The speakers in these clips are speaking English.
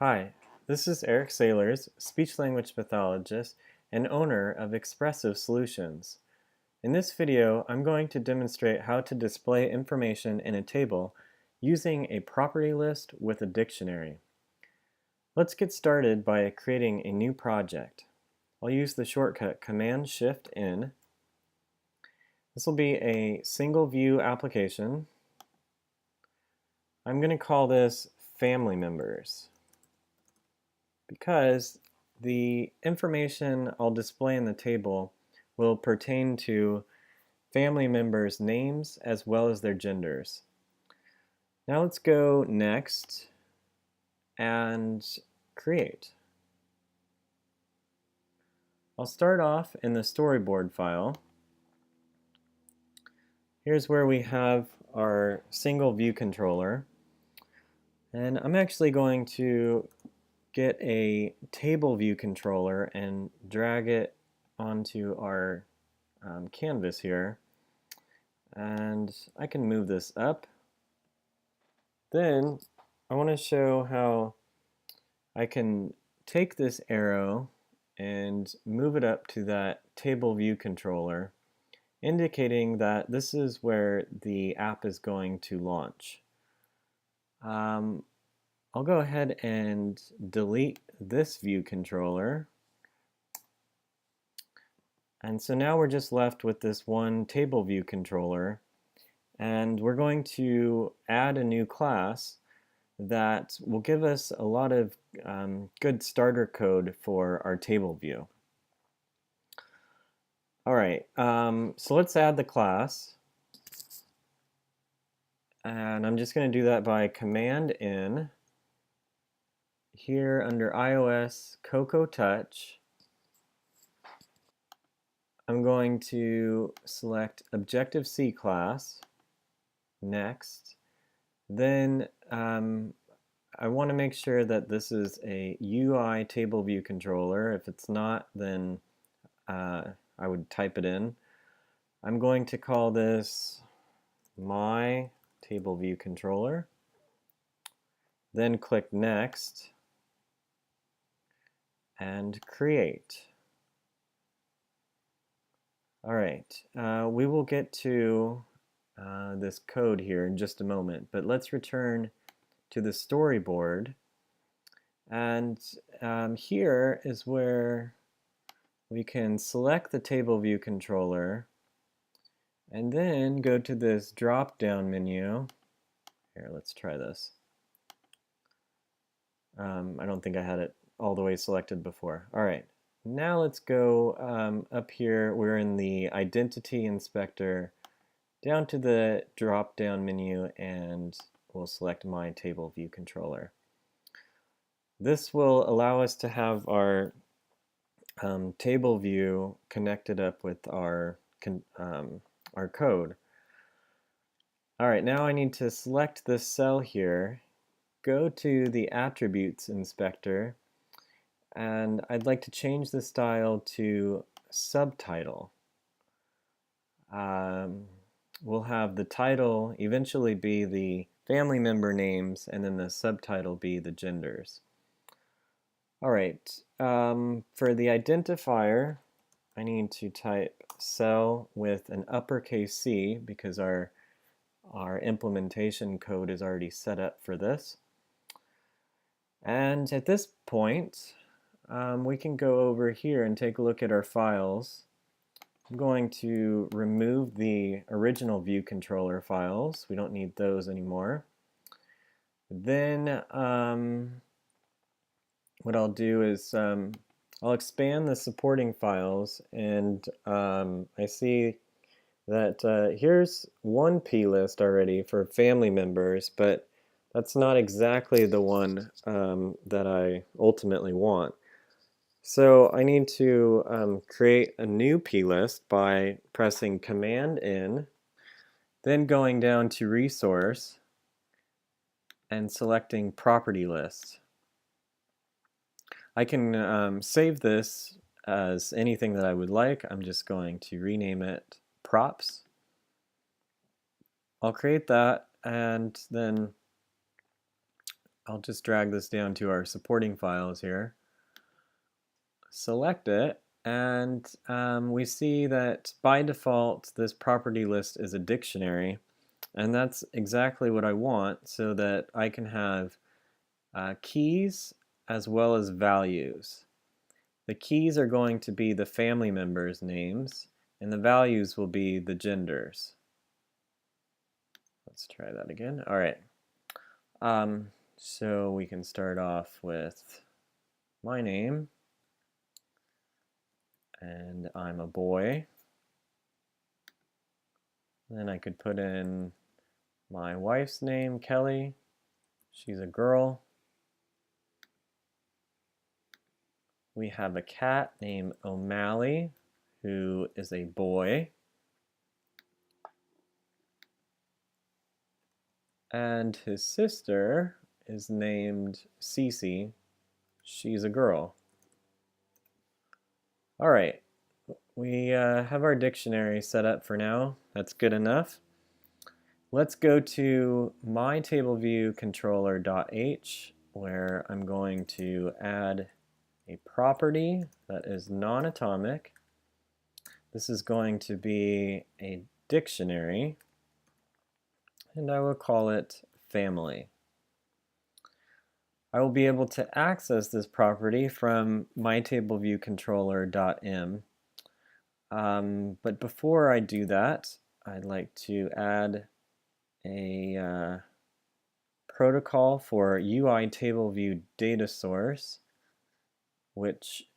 Hi, this is Eric Saylors, speech-language pathologist and owner of Expressive Solutions. In this video, I'm going to demonstrate how to display information in a table using a property list with a dictionary. Let's get started by creating a new project. I'll use the shortcut Command-Shift-N. This will be a single view application. I'm going to call this Family Members, because the information I'll display in the table will pertain to family members' names as well as their genders. Now let's go next and create. I'll start off in the storyboard file. Here's where we have our single view controller, and I'm actually going to get a table view controller and drag it onto our canvas here, and I can move this up. Then I want to show how I can take this arrow and move it up to that table view controller, indicating that this is where the app is going to launch. I'll go ahead and delete this view controller. And so now we're just left with this one table view controller, and we're going to add a new class that will give us a lot of good starter code for our table view. Alright, so let's add the class. And I'm just going to do that by Command-N. Here under iOS Cocoa Touch, I'm going to select Objective-C class, next. Then I want to make sure that this is a UI table view controller. If it's not, then I would type it in. I'm going to call this My Table View Controller. Then click Next and create. Alright, we will get to this code here in just a moment, but let's return to the storyboard. And here is where we can select the table view controller and then go to this drop down menu. Here, let's try this. I don't think I had it all the way selected before. Alright, now let's go up here. We're in the Identity Inspector, down to the drop down menu, and we'll select My Table View Controller. This will allow us to have our table view connected up with our code. Alright, now I need to select this cell here, go to the Attributes Inspector, and I'd like to change the style to Subtitle. We'll have the title eventually be the family member names, and then the subtitle be the genders. Alright, for the identifier, I need to type cell with an uppercase C because our implementation code is already set up for this. And at this point, we can go over here and take a look at our files. I'm going to remove the original view controller files. We don't need those anymore. Then what I'll do is I'll expand the supporting files, and I see that here's one plist already for family members, but that's not exactly the one that I ultimately want. So I need to create a new plist by pressing Command-N, then going down to Resource and selecting Property List. I can save this as anything that I would like. I'm just going to rename it Props. I'll create that, and then I'll just drag this down to our supporting files here, select it, and we see that by default this property list is a dictionary, and that's exactly what I want so that I can have keys as well as values. The keys are going to be the family members' names, and the values will be the genders. Let's try that again. All right. So we can start off with my name, and I'm a boy. Then I could put in my wife's name, Kelly. She's a girl. We have a cat named O'Malley, who is a boy. And his sister is named Cece. She's a girl. All right, we have our dictionary set up for now. That's good enough. Let's go to myTableViewController.h, where I'm going to add a property that is non-atomic. This is going to be a dictionary, and I will call it family. I will be able to access this property from myTableViewController.m. But before I do that, I'd like to add a protocol for UI table view data source, which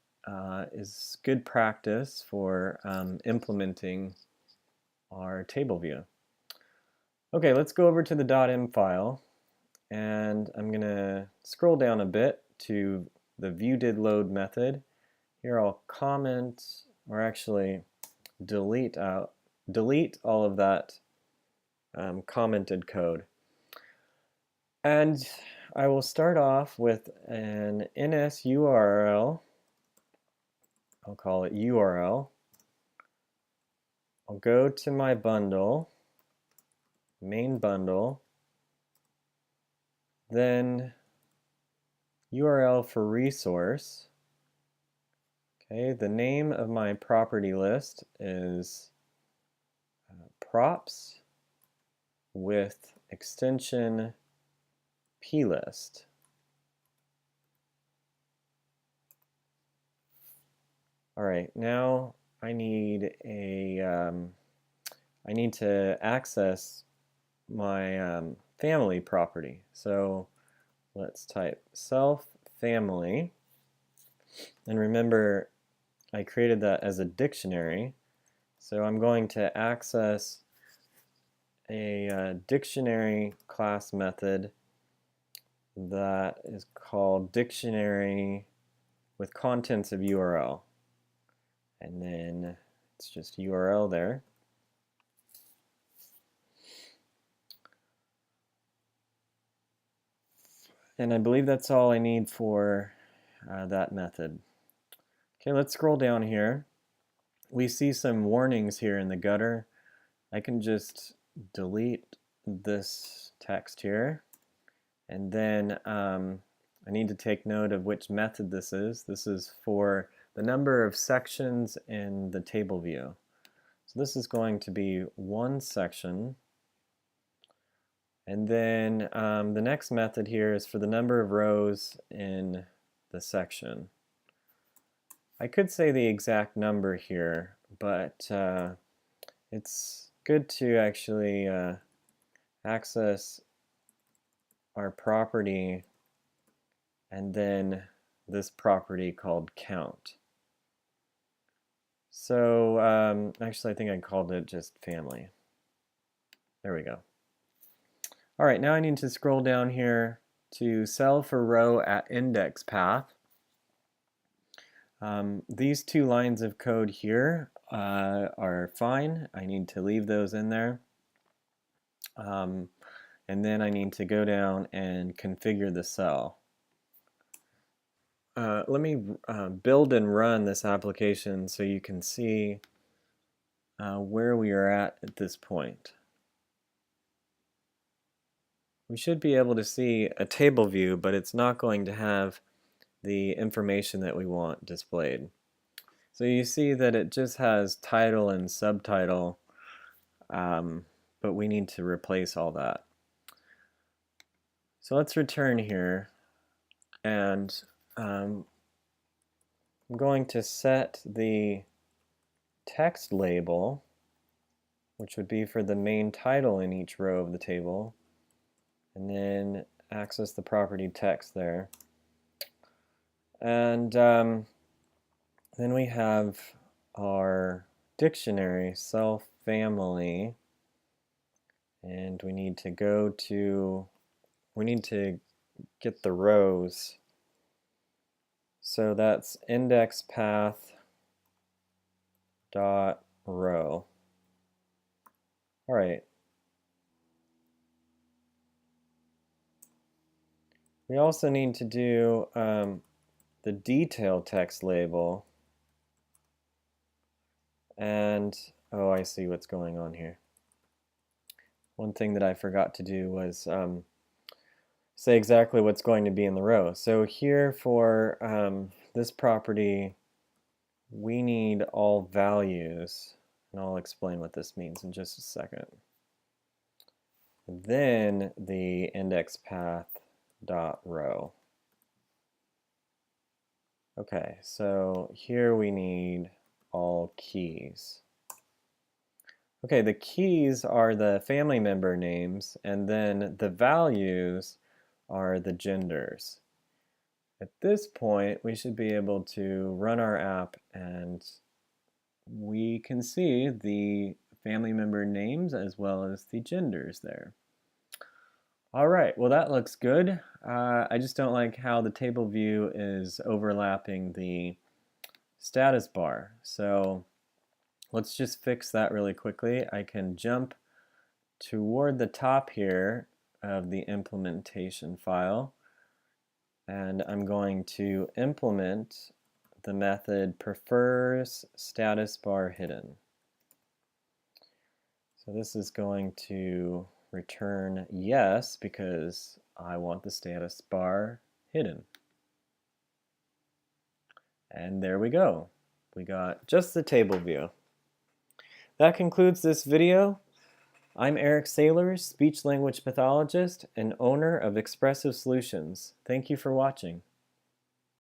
is good practice for implementing our table view. Okay, let's go over to the .m file, and I'm going to scroll down a bit to the viewDidLoad method. Here I'll comment, or actually delete all of that commented code. And I will start off with an NS URL. I'll call it URL. I'll go to my bundle, main bundle, then URL for resource. Okay, the name of my property list is props with extension plist. All right, now I need to access my family property. So let's type self family, and remember I created that as a dictionary. So I'm going to access a dictionary class method that is called dictionary with contents of URL. And then it's just URL there. And I believe that's all I need for that method. Okay, let's scroll down here. We see some warnings here in the gutter. I can just delete this text here, and then I need to take note of which method this is. This is for the number of sections in the table view. So this is going to be one section, and then the next method here is for the number of rows in the section. I could say the exact number here, but it's good to actually access our property and then this property called count. So actually I think I called it just family. There we go. All right, now I need to scroll down here to cell for row at index path. These two lines of code here are fine. I need to leave those in there. And then I need to go down and configure the cell. Let me build and run this application so you can see where we are at this point. we should be able to see a table view, but it's not going to have the information that we want displayed. So you see that it just has title and subtitle, but we need to replace all that. So let's return here, and I'm going to set the text label, which would be for the main title in each row of the table, and then access the property text there. And then we have our dictionary, self, family, and we need to get the rows. So that's index path dot row. All right. We also need to do the detail text label. And, oh, I see what's going on here. One thing that I forgot to do was say exactly what's going to be in the row. So here for this property, we need all values, and I'll explain what this means in just a second. Then the index path dot row. Okay, so here we need all keys. Okay, the keys are the family member names, and then the values are the genders. At this point, we should be able to run our app, and we can see the family member names as well as the genders there. All right, well that looks good. I just don't like how the table view is overlapping the status bar. So let's just fix that really quickly. I can jump toward the top here of the implementation file, and I'm going to implement the method prefers status bar hidden. So this is going to return yes because I want the status bar hidden. And there we go. We got just the table view. That concludes this video. I'm Eric Saylors, speech-language pathologist and owner of Expressive Solutions. Thank you for watching.